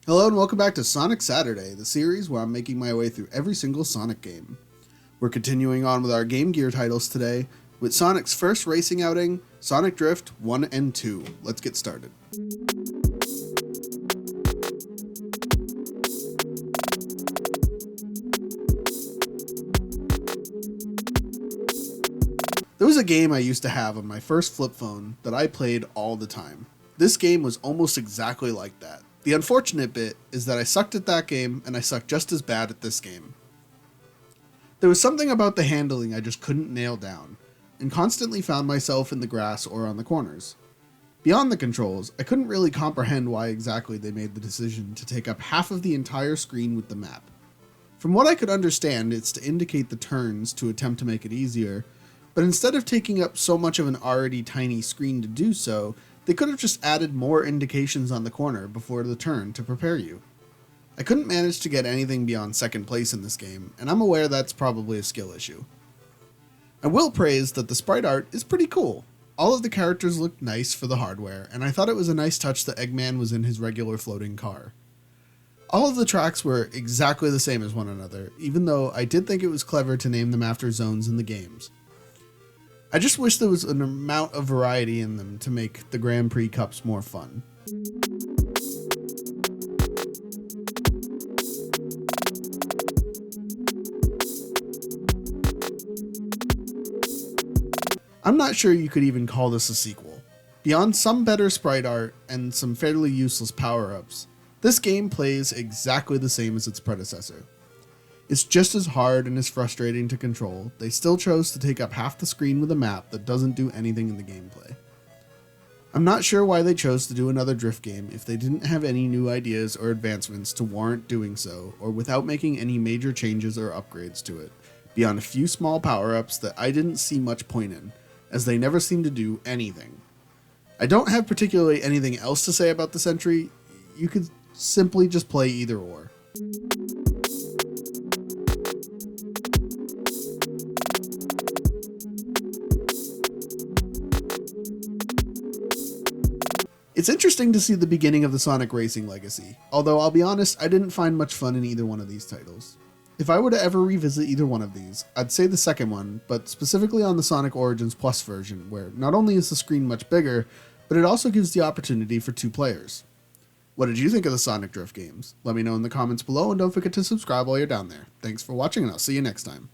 Hello and welcome back to Sonic Saturday, the series where I'm making my way through every single Sonic game. We're continuing on with our Game Gear titles today, with Sonic's first racing outing, Sonic Drift 1 and 2. Let's get started. There was a game I used to have on my first flip phone that I played all the time. This game was almost exactly like that. The unfortunate bit is that I sucked at that game and I sucked just as bad at this game. There was something about the handling I just couldn't nail down, and constantly found myself in the grass or on the corners. Beyond the controls, I couldn't really comprehend why exactly they made the decision to take up half of the entire screen with the map. From what I could understand, it's to indicate the turns to attempt to make it easier, but instead of taking up so much of an already tiny screen to do so, they could have just added more indications on the corner before the turn to prepare you. I couldn't manage to get anything beyond second place in this game, and I'm aware that's probably a skill issue. I will praise that the sprite art is pretty cool. All of the characters looked nice for the hardware, and I thought it was a nice touch that Eggman was in his regular floating car. All of the tracks were exactly the same as one another, even though I did think it was clever to name them after zones in the games. I just wish there was an amount of variety in them to make the Grand Prix Cups more fun. I'm not sure you could even call this a sequel. Beyond some better sprite art and some fairly useless power-ups, this game plays exactly the same as its predecessor. It's just as hard and as frustrating to control. They still chose to take up half the screen with a map that doesn't do anything in the gameplay. I'm not sure why they chose to do another drift game if they didn't have any new ideas or advancements to warrant doing so, or without making any major changes or upgrades to it, beyond a few small power-ups that I didn't see much point in, as they never seem to do anything. I don't have particularly anything else to say about this entry. You could simply just play either or. It's interesting to see the beginning of the Sonic Racing legacy, although I'll be honest, I didn't find much fun in either one of these titles. If I were to ever revisit either one of these, I'd say the second one, but specifically on the Sonic Origins Plus version, where not only is the screen much bigger, but it also gives the opportunity for 2 players. What did you think of the Sonic Drift games? Let me know in the comments below, and don't forget to subscribe while you're down there. Thanks for watching, and I'll see you next time.